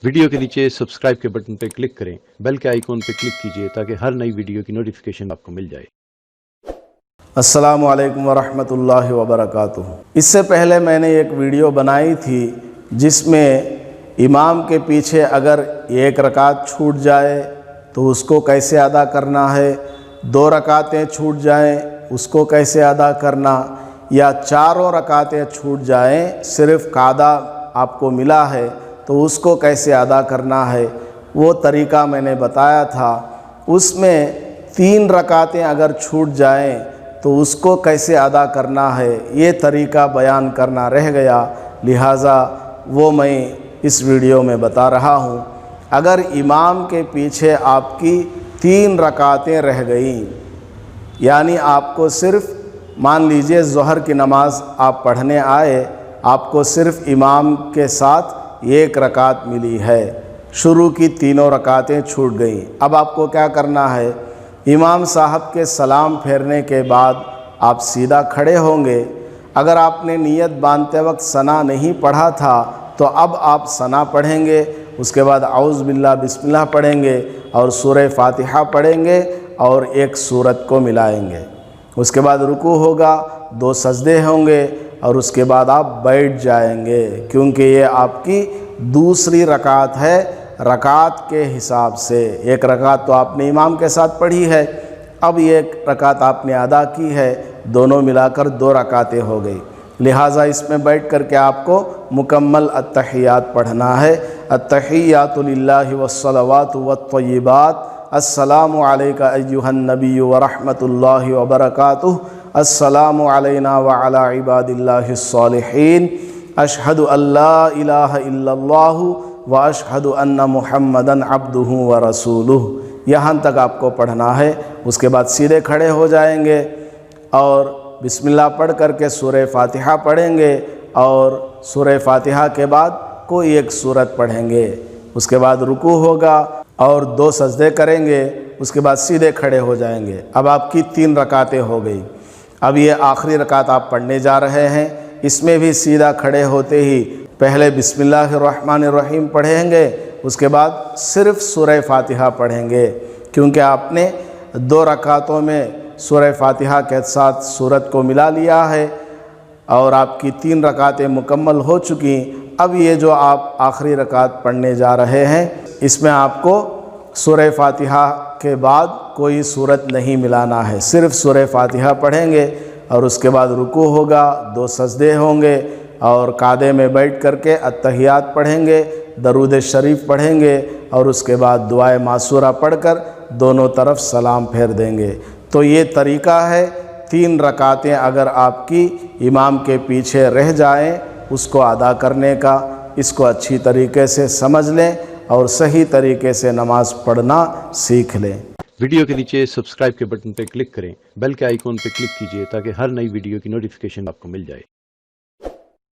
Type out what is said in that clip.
Video के नीचे subscribe के बटन पर क्लिक करें, बेल के आइकॉन पर क्लिक कीजिए ताकि हर नई वीडियो की नोटिफिकेशन आपको मिल जाए। अस्सलामु अलैकुम वरहमतुल्लाहि वबरकातुहू। इससे पहले मैंने एक वीडियो बनाई थी जिसमें इमाम के पीछे अगर एक रकात छूट जाए तो उसको कैसे अदा करना है, दो रकातें छूट जाएं उसको कैसे अदा करना, या चारों रकातें छूट जाएं सिर्फ़ कादा आपको मिला है तो उसको कैसे अदा करना है, वो तरीक़ा मैंने बताया था। उसमें 3 रकातें अगर छूट जाएं तो उसको कैसे अदा करना है ये तरीक़ा बयान करना रह गया, लिहाजा वो मैं इस वीडियो में बता रहा हूँ। अगर इमाम के पीछे आपकी 3 रकातें रह गईं, यानी आपको सिर्फ़ मान लीजिए ज़ोहर की नमाज़ आप पढ़ने आए, आपको सिर्फ़ इमाम के साथ 1 रकात मिली है, शुरू की तीनों रकातें छूट गईं। अब आपको क्या करना है, इमाम साहब के सलाम फेरने के बाद आप सीधा खड़े होंगे। अगर आपने नियत बांधते वक्त सना नहीं पढ़ा था तो अब आप सना पढ़ेंगे, उसके बाद औज़ बिल्लाह बिस्मिल्लाह पढ़ेंगे और सूरह फातिहा पढ़ेंगे और एक सूरत को मिलाएंगे। उसके बाद रुकू होगा, 2 सजदे होंगे और उसके बाद आप बैठ जाएंगे, क्योंकि ये आपकी दूसरी रकात है रकात के हिसाब से। 1 रकात तो आपने इमाम के साथ पढ़ी है, अब 1 रकात आपने अदा की है, दोनों मिलाकर 2 रकातें हो गई। लिहाजा इसमें बैठ कर के आपको मुकम्मल अत्तहियात पढ़ना है। अत्तहियातु लिल्लाहि वस्सलावातु वत्तय्यिबात, अस्सलामु अलैका अय्युहन नबिय्यु व रहमतुल्लाहि व बरकातुहू, अस्सलामु अलैना व अला इबादिल्लाहिस सालिहीन, अशहदु अल्ला इलाहा इल्लल्लाहु व अशहदु अन्ना मुहम्मदन अब्दुहु व रसूलुहु, यहाँ तक आपको पढ़ना है। उसके बाद सीधे खड़े हो जाएंगे और बिस्मिल्लाह पढ़ करके सूरह फातिहा पढ़ेंगे और सूरह फातिहा के बाद कोई एक सूरत पढ़ेंगे। उसके बाद रुकू होगा और 2 सजदे करेंगे, उसके बाद सीधे खड़े हो जाएंगे। अब आपकी 3 रकातें हो गई। अब ये आखिरी रकात आप पढ़ने जा रहे हैं, इसमें भी सीधा खड़े होते ही पहले बिस्मिल्लाहिर्रहमानिर्रहीम पढ़ेंगे, उसके बाद सिर्फ़ सूरह फातिहा पढ़ेंगे, क्योंकि आपने 2 रकातों में सूरह फातिहा के साथ सूरत को मिला लिया है और आपकी 3 रकातें मुकम्मल हो चुकी। अब ये जो आप आखिरी रकात पढ़ने जा रहे हैं, इसमें आपको सूरह फातिहा के बाद कोई सूरत नहीं मिलाना है, सिर्फ़ सूरह फातिहा पढ़ेंगे और उसके बाद रुकू होगा, 2 सजदे होंगे और कादे में बैठ करके अत्तहियात पढ़ेंगे, दरूद शरीफ पढ़ेंगे और उसके बाद दुआए मासूरा पढ़कर दोनों तरफ सलाम फेर देंगे। तो ये तरीक़ा है 3 रकातें अगर आपकी इमाम के पीछे रह जाएं उसको अदा करने का। इसको अच्छी तरीके से समझ लें और सही तरीके से नमाज़ पढ़ना सीख लें। वीडियो के नीचे सब्सक्राइब के बटन पर क्लिक करें, बेल के आइकॉन पर क्लिक कीजिए ताकि हर नई वीडियो की नोटिफिकेशन आपको मिल जाए।